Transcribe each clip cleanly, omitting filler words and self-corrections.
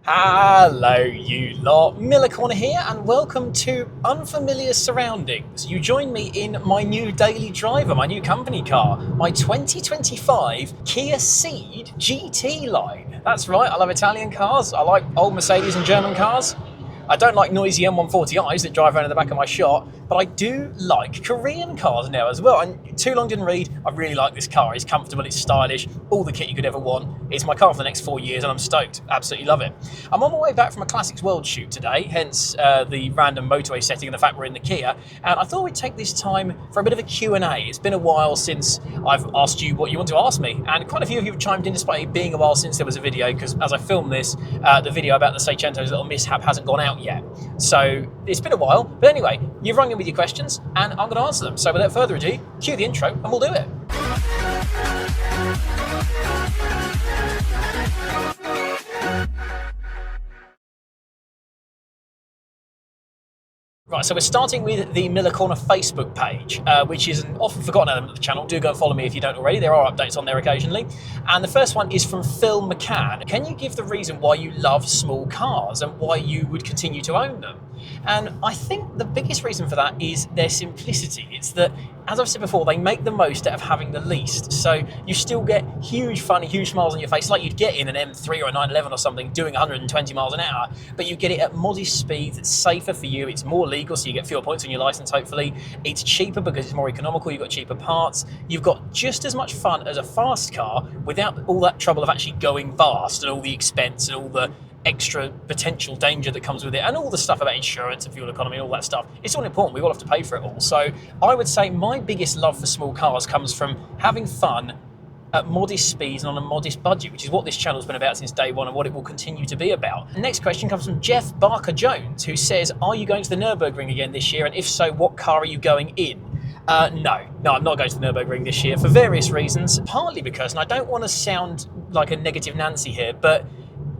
Hello you lot, Miller Corner here and welcome to Unfamiliar Surroundings. You join me in my new daily driver, my new company car, my 2025 Kia Ceed GT line. That's right, I love Italian cars, I like old Mercedes and German cars. I don't like noisy M140i's that drive around in the back of my shop, but I do like Korean cars now as well. And too long didn't read, I really like this car. It's comfortable, it's stylish, all the kit you could ever want. It's my car for the next 4 years and I'm stoked, absolutely love it. I'm on my way back from a Classics World shoot today, hence the random motorway setting and the fact we're in the Kia. And I thought we'd take this time for a bit of a Q&A. It's been a while since I've asked you what you want to ask me. And quite a few of you have chimed in despite it being a while since there was a video, because as I filmed this, the video about the Sichento's little mishap hasn't gone out yet. So it's been a while, but anyway, you've rung in with your questions and I'm going to answer them. So without further ado, cue the intro and we'll do it. Right, so we're starting with the Miller Corner Facebook page, which is an often forgotten element of the channel. Do go and follow me if you don't already. There are updates on there occasionally. And the first one is from Phil McCann. Can you give the reason why you love small cars and why you would continue to own them? And I think the biggest reason for that is their simplicity. It's that, as I've said before, they make the most out of having the least. So you still get huge fun, huge smiles on your face, like you'd get in an M3 or a 911 or something doing 120 miles an hour, but you get it at modest speeds. It's safer for you. It's more legal, so you get fewer points on your license, hopefully. It's cheaper because it's more economical. You've got cheaper parts. You've got just as much fun as a fast car without all that trouble of actually going fast and all the expense and all the extra potential danger that comes with it and all the stuff about insurance and fuel economy and all that stuff. It's all important. We all have to pay for it all. So I would say my biggest love for small cars comes from having fun at modest speeds and on a modest budget, which is what this channel's been about since day one and what it will continue to be about. The next question comes from Jeff Barker-Jones, who says, are you going to the Nurburg Ring again this year? And if so, what car are you going in? No, I'm not going to the Nurburg Ring this year for various reasons. Partly because, and I don't want to sound like a negative Nancy here, but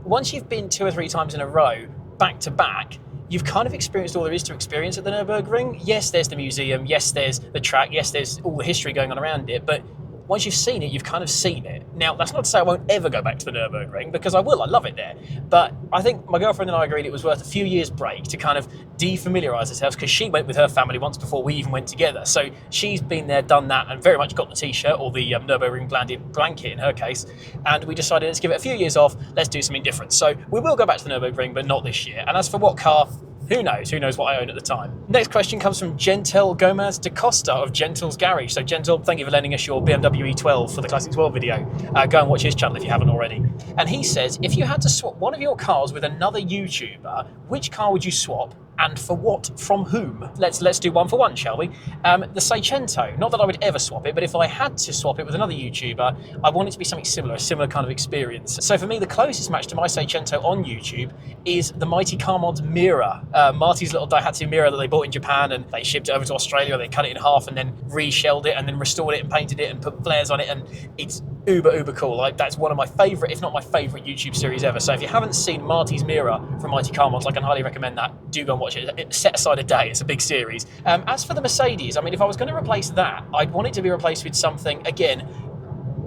once you've been 2 or 3 times in a row, back to back, you've kind of experienced all there is to experience at the Nurburg Ring. Yes, there's the museum. Yes, there's the track. Yes, there's all the history going on around it. But once you've seen it, you've kind of seen it. Now, that's not to say I won't ever go back to the Nurburg Ring, because I will. I love it there. But I think my girlfriend and I agreed it was worth a few years' break to kind of defamiliarise ourselves, because she went with her family once before we even went together. So she's been there, done that, and very much got the T-shirt, or the Nurburg Ring branded blanket in her case. And we decided, let's give it a few years off, let's do something different. So we will go back to the Nurburg Ring, but not this year. And as for what car, who knows? Who knows what I own at the time? Next question comes from Gentle Gomez da Costa of Gentle's Garage. So Gentle, thank you for lending us your BMW E12 for the Classics World video. Go and watch his channel if you haven't already. And he says, if you had to swap one of your cars with another YouTuber, which car would you swap? And for what? From whom? Let's do one for one, shall we? The Sichento. Not that I would ever swap it, but if I had to swap it with another YouTuber, I want it to be something similar, a similar kind of experience. So for me, the closest match to my Sichento on YouTube is the Mighty Car Mods Mira. Marty's little Daihatsu Mira that they bought in Japan, and they shipped it over to Australia. They cut it in half and then reshelled it and then restored it and painted it and put flares on it, and it's uber cool. Like, that's one of my favourite, if not my favourite YouTube series ever. So if you haven't seen Marty's Mira from Mighty Car Mods, I can highly recommend that. Do go and watch it. Set aside a day, it's a big series. As for the Mercedes, I mean, if I was going to replace that, I'd want it to be replaced with something, again,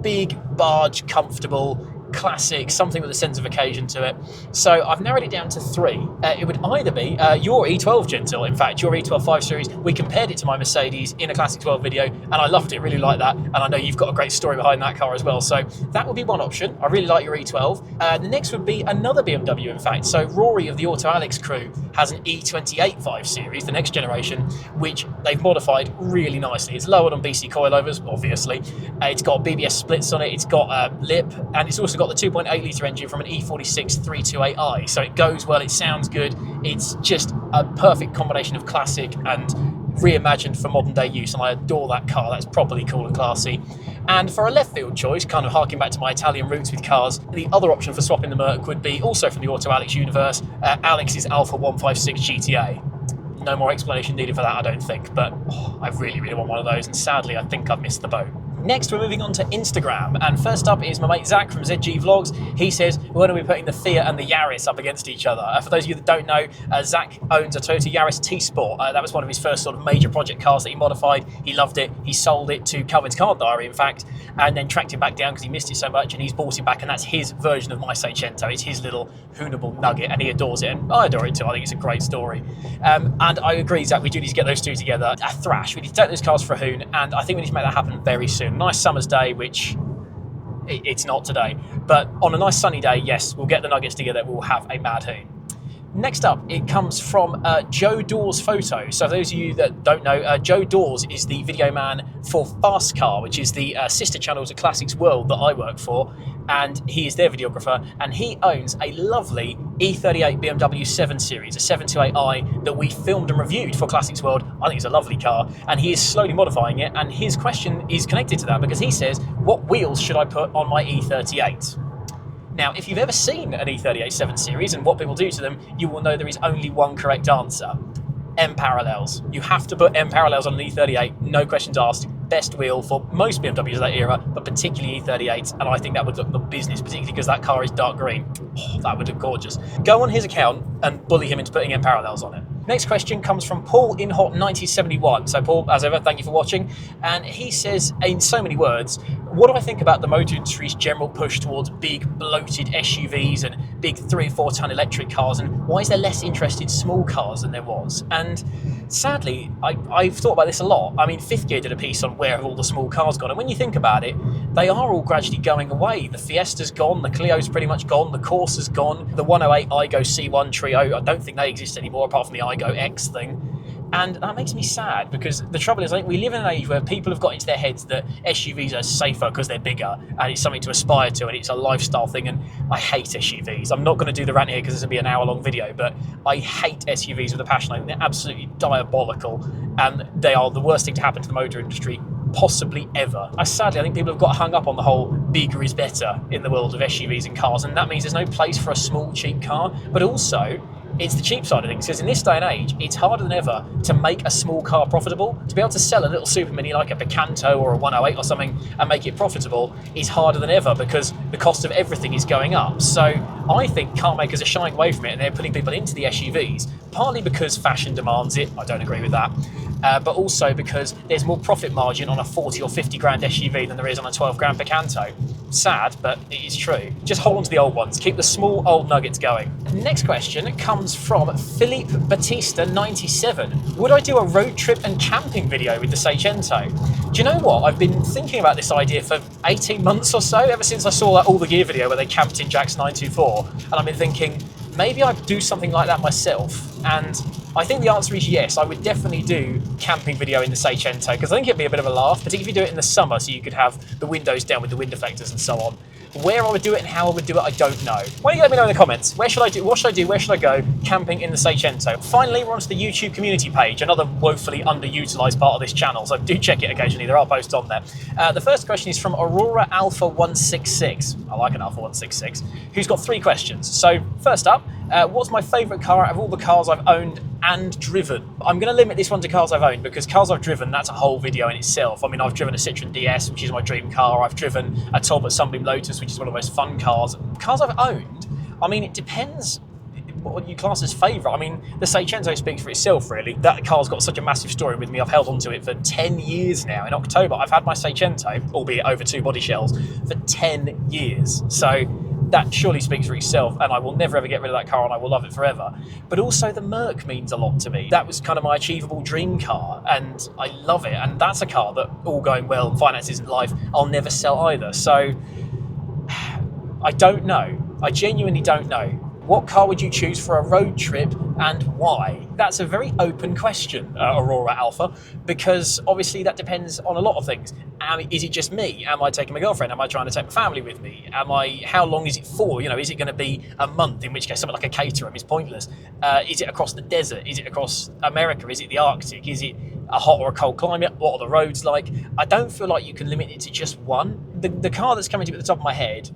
big, barge, comfortable, classic, something with a sense of occasion to it. So I've narrowed it down to 3. It would either be your E12 Gentle. In fact, your E12 5 Series, we compared it to my Mercedes in a Classics World video, and I loved it, really like that, and I know you've got a great story behind that car as well. So that would be one option. I really like your E12. The next would be another BMW, in fact. So Rory of the Auto Alex crew has an E28 5 Series, the next generation, which they've modified really nicely. It's lowered on BC coilovers, obviously. It's got BBS splits on it, it's got lip, and it's also got the 2.8 litre engine from an E46 328i. So it goes well, it sounds good. It's just a perfect combination of classic and reimagined for modern day use, and I adore that car. That's properly cool and classy. And for a left field choice, kind of harking back to my Italian roots with cars, the other option for swapping the Merc would be also from the Auto Alex universe, Alex's Alpha 156 GTA. No more explanation needed for that, I don't think, but I really want one of those, and sadly I think I've missed the boat. Next, we're moving on to Instagram, and first up is my mate Zach from ZG Vlogs. He says, when are we putting the Fiat and the Yaris up against each other? For those of you that don't know, Zach owns a Toyota Yaris T-Sport. That was one of his first sort of major project cars that he modified. He loved it. He sold it to Calvin's Car Diary, in fact, and then tracked it back down because he missed it so much, and he's bought it back, and that's his version of my Sichento. It's his little hoonable nugget, and he adores it, and I adore it too. I think it's a great story. And I agree, Zach, we do need to get those two together. A thrash. We need to take those cars for a hoon, and I think we need to make that happen very soon. Nice summer's day, which it's not today, but on a nice sunny day, yes, we'll get the nuggets together, we'll have a mad hoon. Next up, it comes from Joe Dawes Photo. So for those of you that don't know, Joe Dawes is the video man for Fast Car, which is the sister channel to Classics World that I work for, and he is their videographer, and he owns a lovely E38 BMW 7 Series, a 728i that we filmed and reviewed for Classics World. I think it's a lovely car, and he is slowly modifying it, and his question is connected to that because he says, what wheels should I put on my E38? Now, if you've ever seen an E38 7 Series and what people do to them, you will know there is only one correct answer. M parallels. You have to put M parallels on an E38, no questions asked. Best wheel for most BMWs of that era, but particularly E38s, and I think that would look the business, particularly because that car is dark green. Oh, that would look gorgeous. Go on his account and bully him into putting M parallels on it. Next question comes from Paul Inhot 1971. So Paul, as ever, thank you for watching. And he says, in so many words, what do I think about the motor industry's general push towards big, bloated SUVs and big 3 or 4 ton electric cars, and why is there less interest in small cars than there was? And sadly, I've thought about this a lot. I mean, Fifth Gear did a piece on where have all the small cars gone, and when you think about it, they are all gradually going away. The Fiesta's gone, the Clio's pretty much gone, the Corsa's gone, the 108 Igo C1 Trio, I don't think they exist anymore apart from the Igo X thing. And that makes me sad because the trouble is, I think we live in an age where people have got into their heads that SUVs are safer because they're bigger and it's something to aspire to and it's a lifestyle thing, and I hate SUVs. I'm not going to do the rant here because this will be an hour-long video, but I hate SUVs with a passion. I think they're absolutely diabolical and they are the worst thing to happen to the motor industry possibly ever. Sadly, I think people have got hung up on the whole bigger is better in the world of SUVs and cars, and that means there's no place for a small, cheap car, but also it's the cheap side of things, because in this day and age, it's harder than ever to make a small car profitable. To be able to sell a little super mini like a Picanto or a 108 or something and make it profitable is harder than ever because the cost of everything is going up. So I think car makers are shying away from it and they're putting people into the SUVs, partly because fashion demands it. I don't agree with that. But also because there's more profit margin on a 40 or 50 grand SUV than there is on a 12 grand Picanto. Sad, but it is true. Just hold on to the old ones. Keep the small old nuggets going. Next question comes from Philippe Batista 97. Would I do a road trip and camping video with the Sichento? Do you know what? I've been thinking about this idea for 18 months or so, ever since I saw that All the Gear video where they camped in Jack's 924. And I've been thinking, maybe I'd do something like that myself. And I think the answer is yes. I would definitely do camping video in the Sichento because I think it'd be a bit of a laugh, particularly if you do it in the summer so you could have the windows down with the wind deflectors and so on. Where I would do it and how I would do it, I don't know. Why don't you let me know in the comments? Where should I do? What should I do? Where should I go camping in the Sichento? Finally, we're onto the YouTube community page, another woefully underutilised part of this channel, so do check it occasionally. There are posts on there. The first question is from Aurora Alpha 166. I like an Alpha 166, who's got 3 questions. So first up, what's my favourite car out of all the cars I've owned and driven? I'm going to limit this one to cars I've owned because cars I've driven, that's a whole video in itself. I mean, I've driven a Citroen DS, which is my dream car. I've driven a Talbot Sunbeam Lotus, which is one of the most fun cars. Cars I've owned, I mean, it depends what you class as favourite. I mean, the Sichento speaks for itself, really. That car's got such a massive story with me. I've held onto it for 10 years now. In October, I've had my Sichento, albeit over 2 body shells, for 10 years. So that surely speaks for itself, and I will never ever get rid of that car and I will love it forever. But also the Merc means a lot to me. That was kind of my achievable dream car and I love it, and that's a car that, all going well and finances in life, I'll never sell either. So I don't know. I genuinely don't know. What car would you choose for a road trip and why? That's a very open question, Aurora Alpha, because obviously that depends on a lot of things. Is it just me? Am I taking my girlfriend? Am I trying to take my family with me? How long is it for? You know, is it going to be a month, in which case something like a Caterham is pointless? Is it across the desert? Is it across America? Is it the Arctic? Is it a hot or a cold climate? What are the roads like? I don't feel like you can limit it to just one. the car that's coming to me at the top of my head,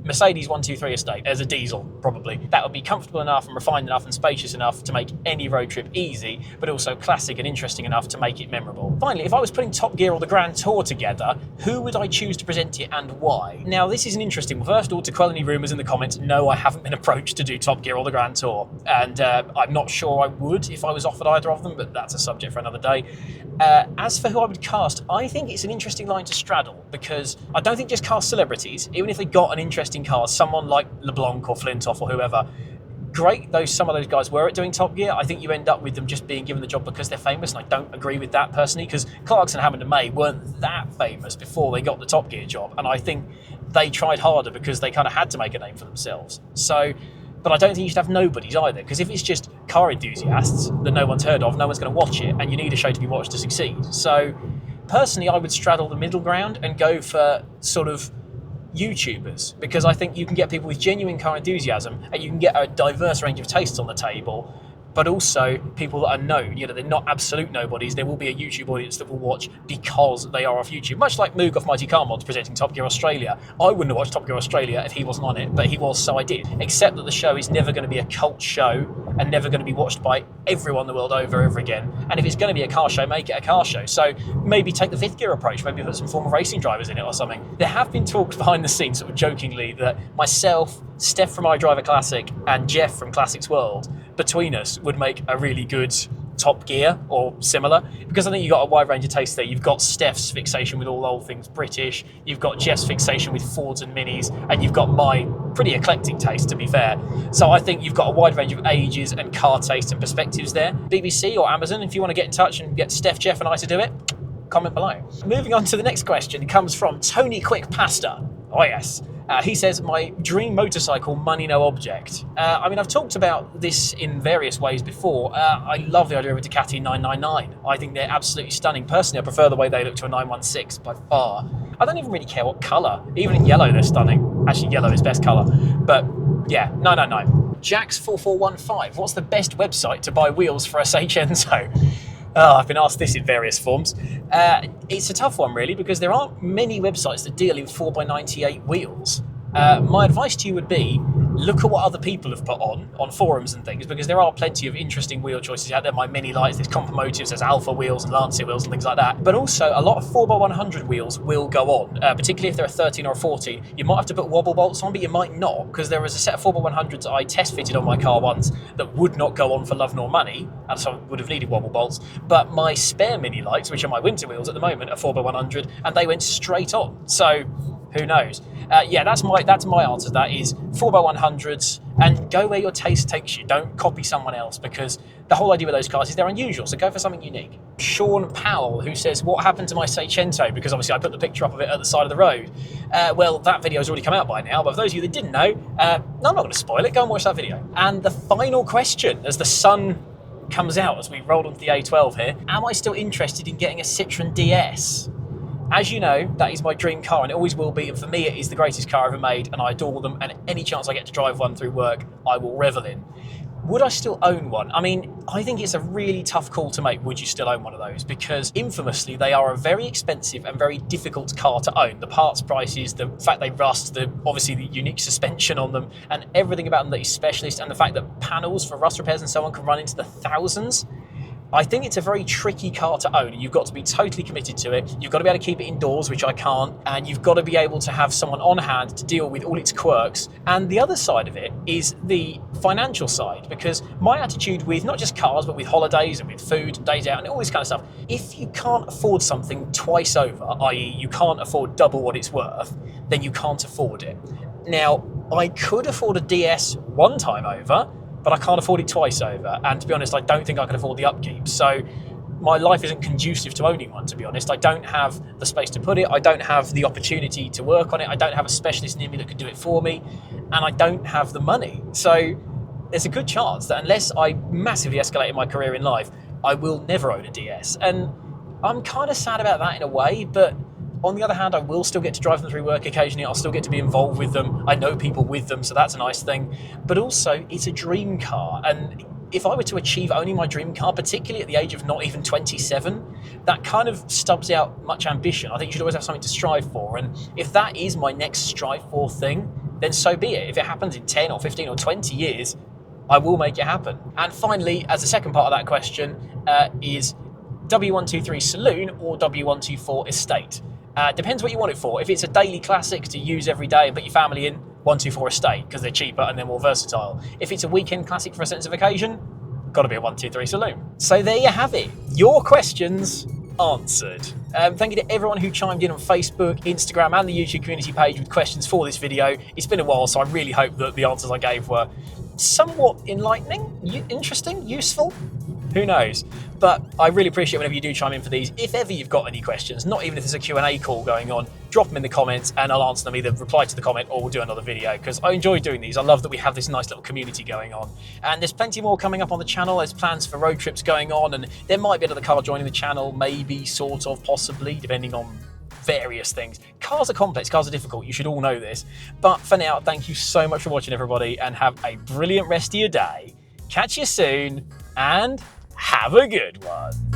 Mercedes 123 Estate, as a diesel, probably. That would be comfortable enough and refined enough and spacious enough to make any road trip easy, but also classic and interesting enough to make it memorable. Finally, if I was putting Top Gear or the Grand Tour together, who would I choose to present it and why? Now, this is an interesting one. First of all, to quell any rumours in the comments, no, I haven't been approached to do Top Gear or the Grand Tour, and I'm not sure I would if I was offered either of them, but that's a subject for another day. As for who I would cast, I think it's an interesting line to straddle, because I don't think just cast celebrities, even if they got an interesting cast, someone like LeBlanc or Flintoff or whoever, great though some of those guys were at doing Top Gear, I think you end up with them just being given the job because they're famous, and I don't agree with that personally, because Clarkson, Hammond and May weren't that famous before they got the Top Gear job, and I think they tried harder because they kind of had to make a name for themselves. So, but I don't think you should have nobodies either, because if it's just car enthusiasts that no one's heard of, no one's going to watch it, and you need a show to be watched to succeed. So personally, I would straddle the middle ground and go for sort of YouTubers, because I think you can get people with genuine car enthusiasm and you can get a diverse range of tastes on the table, but also people that are known. You know, they're not absolute nobodies. There will be a YouTube audience that will watch because they are off YouTube. Much like Moog off Mighty Car Mods presenting Top Gear Australia. I wouldn't have watched Top Gear Australia if he wasn't on it, but he was, so I did. Except that the show is never going to be a cult show and never going to be watched by everyone the world over again. And if it's going to be a car show, make it a car show. So maybe take the fifth gear approach, maybe put some former racing drivers in it or something. There have been talks behind the scenes, sort of jokingly, that myself, Steph from iDriver Classic, and Jeff from Classics World, between us, would make a really good Top Gear or similar, because I think you've got a wide range of tastes there. You've got Steph's fixation with all old things British, you've got Jeff's fixation with Fords and Minis, and you've got my pretty eclectic taste, to be fair. So I think you've got a wide range of ages and car taste and perspectives there. BBC or Amazon, if you want to get in touch and get Steph, Jeff and I to do it, comment below. Moving on to the next question, it comes from Tony Quick Pasta. Oh yes. He says, my dream motorcycle, money no object. I mean, I've talked about this in various ways before. I love the idea of a Ducati 999. I think they're absolutely stunning. Personally, I prefer the way they look to a 916 by far. I don't even really care what colour. Even in yellow, they're stunning. Actually, yellow is best colour. But yeah, 999. Jax4415, what's the best website to buy wheels for a Sichento? Oh, I've been asked this in various forms. It's a tough one, really, because there aren't many websites that deal in 4x98 wheels. My advice to you would be, look at what other people have put on forums and things, because there are plenty of interesting wheel choices out there. My Mini Lights, there's Compomotives, there's Alpha wheels and Lancia wheels and things like that. But also, a lot of 4x100 wheels will go on, particularly if they're a 13 or a 14. You might have to put wobble bolts on, but you might not, because there was a set of 4x100s I test fitted on my car once that would not go on for love nor money, and so I would have needed wobble bolts. But my spare Mini Lights, which are my winter wheels at the moment, are 4x100, and they went straight on. So who knows? Yeah, that's my answer to that, is 4x100s, and go where your taste takes you. Don't copy someone else, because the whole idea with those cars is they're unusual, so go for something unique. Sean Powell, who says, what happened to my Sichento? Because obviously I put the picture up of it at the side of the road. Well, that video's already come out by now, but for those of you that didn't know, no, I'm not going to spoil it. Go and watch that video. And the final question, as the sun comes out as we roll onto the A12 here, am I still interested in getting a Citroen DS? As you know, that is my dream car, and it always will be, and for me it is the greatest car ever made, and I adore them, and any chance I get to drive one through work, I will revel in. Would I still own one? I mean, I think it's a really tough call to make, would you still own one of those? Because infamously, they are a very expensive and very difficult car to own. The parts prices, the fact they rust, obviously the unique suspension on them, and everything about them that is specialist, and the fact that panels for rust repairs and so on can run into the thousands. I think it's a very tricky car to own. You've got to be totally committed to it. You've got to be able to keep it indoors, which I can't. And you've got to be able to have someone on hand to deal with all its quirks. And the other side of it is the financial side, because my attitude with not just cars, but with holidays and with food, days out and all this kind of stuff, if you can't afford something twice over, i.e. you can't afford double what it's worth, then you can't afford it. Now, I could afford a DS one time over, but I can't afford it twice over. And to be honest, I don't think I can afford the upkeep. So my life isn't conducive to owning one, to be honest. I don't have the space to put it. I don't have the opportunity to work on it. I don't have a specialist near me that could do it for me. And I don't have the money. So there's a good chance that unless I massively escalate in my career in life, I will never own a DS. And I'm kind of sad about that in a way, but on the other hand, I will still get to drive them through work occasionally. I'll still get to be involved with them. I know people with them, so that's a nice thing. But also, it's a dream car. And if I were to achieve owning my dream car, particularly at the age of not even 27, that kind of stubs out much ambition. I think you should always have something to strive for. And if that is my next strive for thing, then so be it. If it happens in 10 or 15 or 20 years, I will make it happen. And finally, as the second part of that question, is W123 Saloon or W124 Estate? Depends what you want it for. If it's a daily classic to use every day and put your family in, 124 Estate, because they're cheaper and they're more versatile. If it's a weekend classic for a sense of occasion, got to be a 123 Saloon. So there you have it. Your questions answered. Thank you to everyone who chimed in on Facebook, Instagram, and the YouTube community page with questions for this video. It's been a while, so I really hope that the answers I gave were somewhat enlightening, interesting, useful. Who knows? But I really appreciate whenever you do chime in for these. If ever you've got any questions, not even if there's a Q&A call going on, drop them in the comments and I'll answer them, either reply to the comment or we'll do another video, because I enjoy doing these. I love that we have this nice little community going on. And there's plenty more coming up on the channel. There's plans for road trips going on, and there might be another car joining the channel, maybe, sort of, possibly, depending on various things. Cars are complex, cars are difficult, you should all know this. But for now, thank you so much for watching, everybody, and have a brilliant rest of your day. Catch you soon, and have a good one.